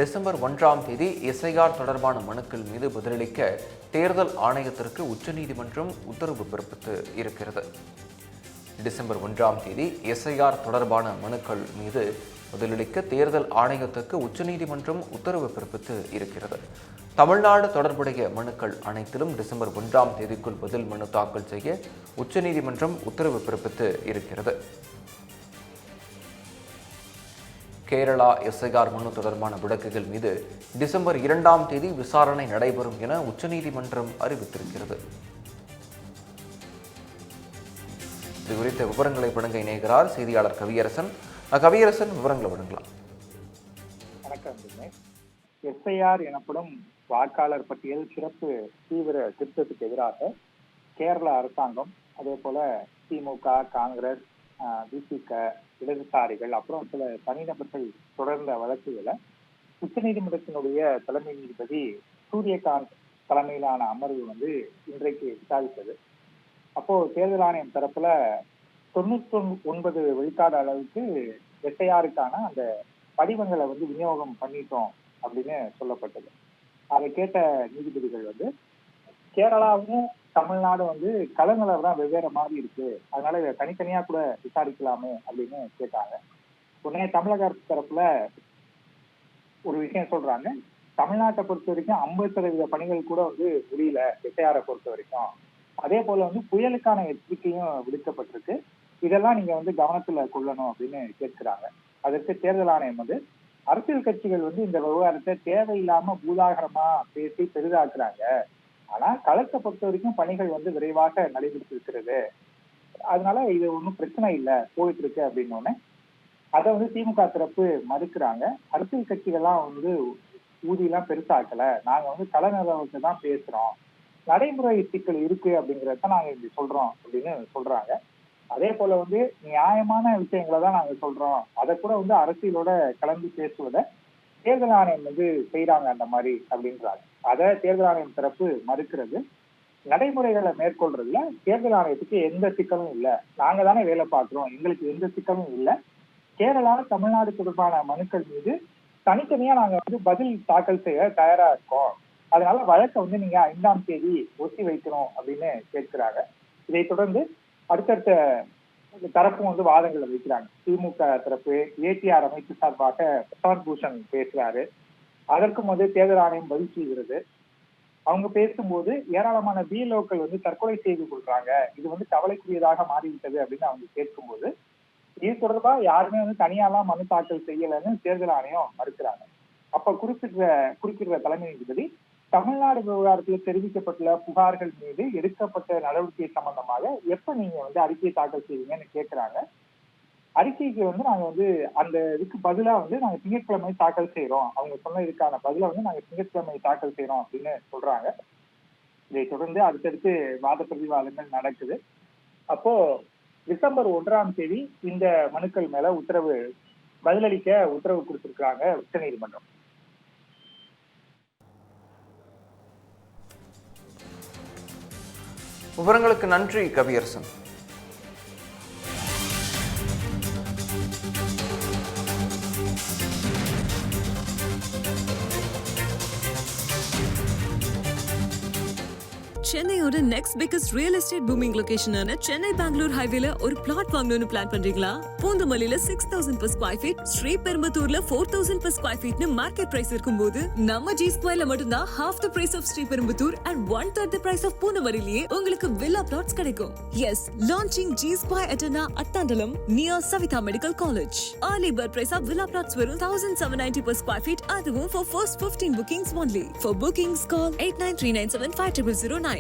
December 1ஆம் தேதி SIR தொடர்பான மனுக்கள் மீது பதிலளிக்க தேர்தல் ஆணையத்திற்கு உச்சநீதிமன்றம் உத்தரவு பிறப்பித்து இருக்கிறது. டிசம்பர் 1ஆம் தேதி எஸ்ஐஆர் தொடர்பான மனுக்கள் மீது பதிலளிக்க தேர்தல் ஆணையத்துக்கு உச்சநீதிமன்றம் உத்தரவு பிறப்பித்து இருக்கிறது. தமிழ்நாடு தொடர்புடைய மனுக்கள் அனைத்திலும் டிசம்பர் 1ஆம் தேதிக்குள் பதில் மனு தாக்கல் செய்ய உச்சநீதிமன்றம் உத்தரவு பிறப்பித்து இருக்கிறது. கேரளா எஸ்ஐஆர் மனு தொடர்பான வழக்குகள் மீது டிசம்பர் 2ஆம் தேதி விசாரணை நடைபெறும் என உச்சநீதிமன்றம் அறிவித்திருக்கிறது. இது குறித்த விவரங்களை வழங்க இணைகிறார் செய்தியாளர் கவியரசன். கவியரசன், விவரங்களை வழங்கலாம். வணக்கம். எஸ்ஐஆர் எனப்படும் வாக்காளர் பட்டியல் சிறப்பு தீவிர திருத்தத்துக்கு எதிராக கேரள அரசாங்கம், அதே போல திமுக, காங்கிரஸ், விசிக, இடதுசாரிகள், அப்புறம் சில தனிநபர்கள் தொடர்ந்த வழக்குகளை உச்சநீதிமன்றத்தினுடைய தலைமை நீதிபதி சூரியகாந்த் தலைமையிலான அமர்வு இன்றைக்கு விசாரித்தது. அப்போ தேர்தல் ஆணையம் தரப்புல 99 விழுக்காடு அளவுக்கு எஸ்ஐஆருக்கான அந்த படிவங்களை விநியோகம் பண்ணிட்டோம் அப்படின்னு சொல்லப்பட்டது. அதை கேட்ட நீதிபதிகள் கேரளாவும் தமிழ்நாடு களநிலவரம் தான் வெவ்வேறு மாதிரி இருக்கு, அதனால இதை தனித்தனியா கூட விசாரிக்கலாமே அப்படின்னு கேட்டாங்க. உடனே தமிழக அரசு தரப்புல ஒரு விஷயம் சொல்றாங்க. தமிழ்நாட்டை பொறுத்த வரைக்கும் 50% பணிகள் கூட முடியல எஸ்ஐஆரை பொறுத்த வரைக்கும். அதே போல புயலுக்கான எச்சரிக்கையும் விடுக்கப்பட்டிருக்கு, இதெல்லாம் நீங்க கவனத்துல கொள்ளணும் அப்படின்னு கேட்கிறாங்க. அதற்கு தேர்தல் ஆணையம் அரசியல் கட்சிகள் இந்த விவகாரத்தை தேவையில்லாம பூதாகரமா பேசி பெரிதாக்குறாங்க, ஆனா களத்தை பொறுத்த வரைக்கும் பணிகள் விரைவாக நடைபெற்று இருக்கிறது, அதனால இது ஒன்றும் பிரச்சனை இல்லை, போயிட்டு இருக்கு அப்படின்னு அதை திமுக தரப்பு மறுக்கிறாங்க. அரசியல் கட்சிகள்லாம் ஊதியெல்லாம் பெருசாக்கல, நாங்க கள நிலவரத்தை தான் பேசுறோம், நடைமுறை சிக்கல் இருக்கு அப்படிங்கறத நாங்க இப்படி சொல்றோம் அப்படின்னு சொல்றாங்க. அதே போல நியாயமான விஷயங்களை தான் நாங்க சொல்றோம், அதை கூட அரசியலோட கலந்து பேசுவதை தேர்தல் ஆணையம் செய்யறாங்க அந்த மாதிரி அப்படின்றாங்க. அதை தேர்தல் ஆணையம் தரப்பு மறுக்கிறது. நடைமுறைகளை மேற்கொள்றதுல தேர்தல் ஆணையத்துக்கு எந்த சிக்கலும் இல்லை, நாங்க தானே வேலை பார்க்கிறோம், எங்களுக்கு எந்த சிக்கலும் இல்லை. கேரளா, தமிழ்நாடு தொடர்பான மனுக்கள் மீது தனித்தனியா நாங்க பதில் தாக்கல் செய்ய தயாரா இருக்கோம், அதனால வழக்கை நீங்க 5ஆம் தேதி ஒத்தி வைக்கணும் அப்படின்னு கேட்கிறாங்க. இதை தொடர்ந்து அடுத்தடுத்த தரப்பும் வாதங்களை வைக்கிறாங்க. திமுக தரப்பு ஏடிஆர் அமைப்பு சார்பாக பிரசாந்த் பூஷன் பேசுறாரு, அதற்கும் தேர்தல் ஆணையம் பதில் செய்கிறது. அவங்க பேசும்போது ஏராளமான பிஎல்ஓக்கள் தற்கொலை செய்து கொள்றாங்க, இது கவலைக்குரியதாக மாறிவிட்டது அப்படின்னு அவங்க கேட்கும்போது இது தொடர்பா யாருமே தனியாலாம் மனு தாக்கல் செய்யலன்னு தேர்தல் ஆணையம் மறுக்கிறாங்க. அப்ப குறிப்பிடுற தலைமை நீதிபதி தமிழ்நாடு விவகாரத்தில் தெரிவிக்கப்பட்டுள்ள புகார்கள் மீது எடுக்கப்பட்ட நடவடிக்கை சம்பந்தமாக எப்ப நீங்க அறிக்கையை தாக்கல் செய்வீங்கன்னு கேட்கிறாங்க. அறிக்கைக்கு நாங்க அந்த இதுக்கு பதிலா நாங்க திங்கட்கிழமை தாக்கல் செய்யறோம், அவங்க சொன்ன இதுக்கான பதிலா நாங்க திங்கட்கிழமை தாக்கல் செய்யறோம் அப்படின்னு சொல்றாங்க. இதை தொடர்ந்து அடுத்தடுத்து வாத பிரதிவாதங்கள் நடக்குது. அப்போ டிசம்பர் 1ஆம் தேதி இந்த மனுக்கள் மேல பதிலளிக்க உத்தரவு கொடுத்திருக்கிறாங்க உச்சநீதிமன்றம். விவரங்களுக்கு நன்றி கவியரசன். சென்னையோட next biggest real estate booming லொகேஷனான சென்னை பெங்களூர் ஹைவேல ஒரு பிளாட் வாங்கணும்னு பிளான் பண்றீங்களா? பூந்தமல்லியில 6000 per square feet, ஸ்ரீபெரும்புத்தூர்ல 4000 per square feetனு மார்க்கெட் பிரைஸ் இருக்கும்போது நம்ம ஜி ஸ்கொயர்ல மட்டும்தான் half the price of Sriperumbudur and 1/3 the price of பூந்தமல்லியிலேயே உங்களுக்கு வில்லா பிளாட்ஸ் கிடைக்கும். எஸ், லான்ச்சிங் ஜி ஸ்கொயர் எட்டனா அட்டாண்டலம் near Savitha medical college. Early bird price of villa plots வெறும் 1790 per square feet, அதுவும் for first 15 bookings only. For bookings call 8939750009.